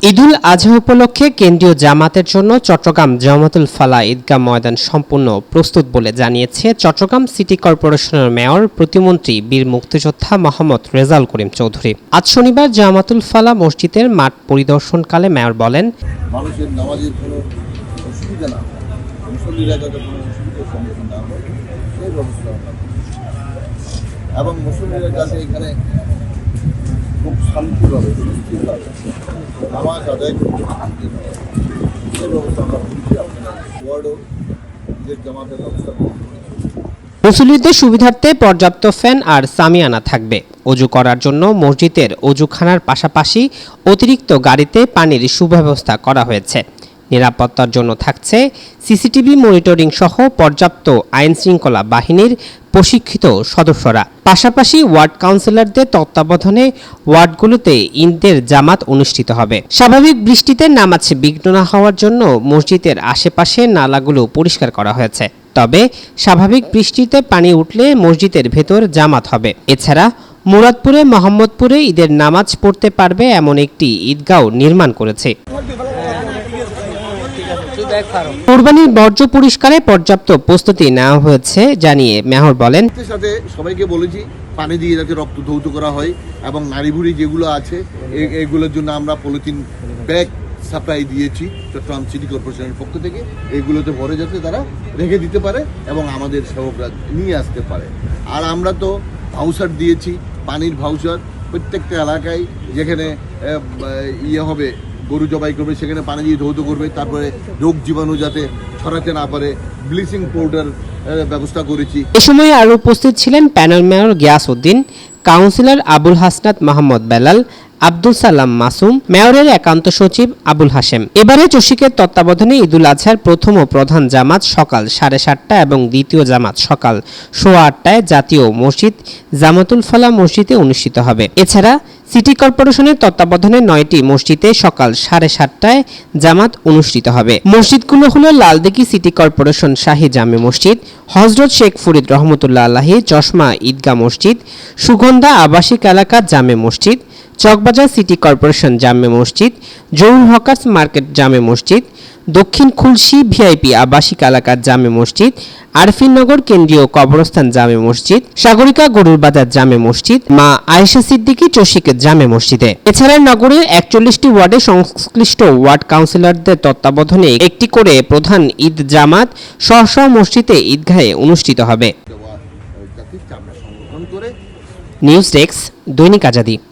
ঈদুল আজহা উপলক্ষে কেন্দ্রীয় জামাতের জন্য চট্টগ্রাম জামাতুল ফালাহ ঈদগাহ ময়দান সম্পূর্ণ প্রস্তুত বলে জানিয়েছে চট্টগ্রাম সিটি কর্পোরেশনের মেয়র প্রতিমন্ত্রী বীর মুক্তিযোদ্ধা মোহাম্মদ রেজাউল করিম চৌধুরী। আজ শনিবার জামাতুল ফালাহ মসজিদের মাঠ পরিদর্শনকালে মেয়র বলেন, মানুষের নামাজের কোনো অসুবিধা না, মুসল্লিরা যাতে কোনো অসুবিধার সম্মুখীন না হয় সেই ব্যবস্থা এবং মুসল্লিরা যাতে এখানে খুব শান্তিভাবে সুস্থিরভাবে নামাজ আদায় করতে সেই ব্যবস্থা আমরা করছি। আপনারা ওয়ার্ডও যে জামাতের ব্যবস্থা করছি। মুসল্লিদের সুবিধার্থে পর্যাপ্ত ফ্যান আর সামিয়ানা থাকবে। অজু করার জন্য মসজিদের অজুখানার পাশাপাশি অতিরিক্ত গাড়িতে পানির সুব্যবস্থা করা হয়েছে। নিরাপত্তার জন্য থাকছে সিসিটিভি মনিটরিং সহ পর্যাপ্ত আইন শৃঙ্খলা বাহিনীর প্রশিক্ষিত সদস্যরা। পাশাপাশি ওয়ার্ড কাউন্সিলরদের তত্ত্বাবধানে ওয়ার্ডগুলোতে ঈদের জামাত অনুষ্ঠিত হবে। স্বাভাবিক বৃষ্টিতে নামাজ বিঘ্ন না হওয়ার জন্য মসজিদের আশেপাশে নালাগুলো পরিষ্কার করা হয়েছে। তবে স্বাভাবিক বৃষ্টিতে পানি উঠলে মসজিদের ভেতর জামাত হবে। এছাড়া মুরাদপুরে মোহাম্মদপুরে ঈদের নামাজ পড়তে পারবে এমন একটি ঈদগাহ নির্মাণ করেছে। কোরবানির বর্জ্য পরিষ্কারে পর্যাপ্ত প্রস্তুতি নেওয়া হয়েছে জানিয়ে মেয়র বলেন, সাথে সবাইকে বলেছি পানি দিয়ে যাতে রক্ত ধৌত করা হয় এবং নাড়িভুড়ি যেগুলো আছে এগুলোর জন্য আমরা পলিথিন ব্যাগ সাপ্লাই দিয়েছি চট্টগ্রাম সিটি কর্পোরেশনের পক্ষ থেকে। এগুলোতে ভরে যাতে তারা রেখে দিতে পারে এবং আমাদের সেবকরা নিয়ে আসতে পারে। আর আমরা তো ভাউচার দিয়েছি, পানির ভাউচার প্রত্যেকটা এলাকায় যেখানে হবে গরু জবাই করবে সেখানে পানি দিয়ে ধৌত করবে। তারপরে রোগ জীবাণু যাতে ছড়াতে না পারে ব্লিচিং পাউডার ব্যবস্থা করেছি। এ সময় আরও উপস্থিত ছিলেন panel mayor Giyas Uddin, councillor Abul Hasnat Mahmud Belal, Abdul Salam Masum, মেয়রের একান্ত সচিব আবুল হাশেম। এবারে চশিকের তত্ত্বাবধানে ঈদুল আজহার প্রথম ও প্রধান জামাত সকাল 7:30 এবং দ্বিতীয় জামাত সকাল 8:15 জাতীয় মসজিদ জামাতুল ফালাহ মসজিদে অনুষ্ঠিত হবে। এছাড়া সিটি কর্পোরেশনের তত্ত্বাবধানে 9টি মসজিদে সকাল 7:30 জামাত অনুষ্ঠিত হবে। মসজিদগুলো হলো লালদিঘি সিটি কর্পোরেশন শাহী জামে মসজিদ, হযরত শেখ ফরিদ রহমতুল্লাহ আলাহি চশমা ঈদগাহ মসজিদ, সুগন্ধা আবাসিক এলাকা জামে মসজিদ, চকবাজার সিটি কর্পোরেশন জামে মসজিদ, জহুর হকার্স মার্কেট জামে মসজিদ, দক্ষিণ খুলশী ভিআইপি আবাসিক এলাকার জামে মসজিদ, আরফিনগর কেন্দ্রীয় কবরস্থান জামে মসজিদ, সাগরিকা গরুর বাজার জামে মসজিদ, মা আয়েশা সিদ্দিকী চশিকের জামে মসজিদে। এছাড়া নগরের 41টি ওয়ার্ডে সংশ্লিষ্ট ওয়ার্ড কাউন্সিলরদের তত্ত্বাবধানে একটি করে প্রধান ঈদ জামাত স্ব মসজিদে ঈদগাহে অনুষ্ঠিত হবে। নিউজ ডেস্ক, দৈনিক আজাদী।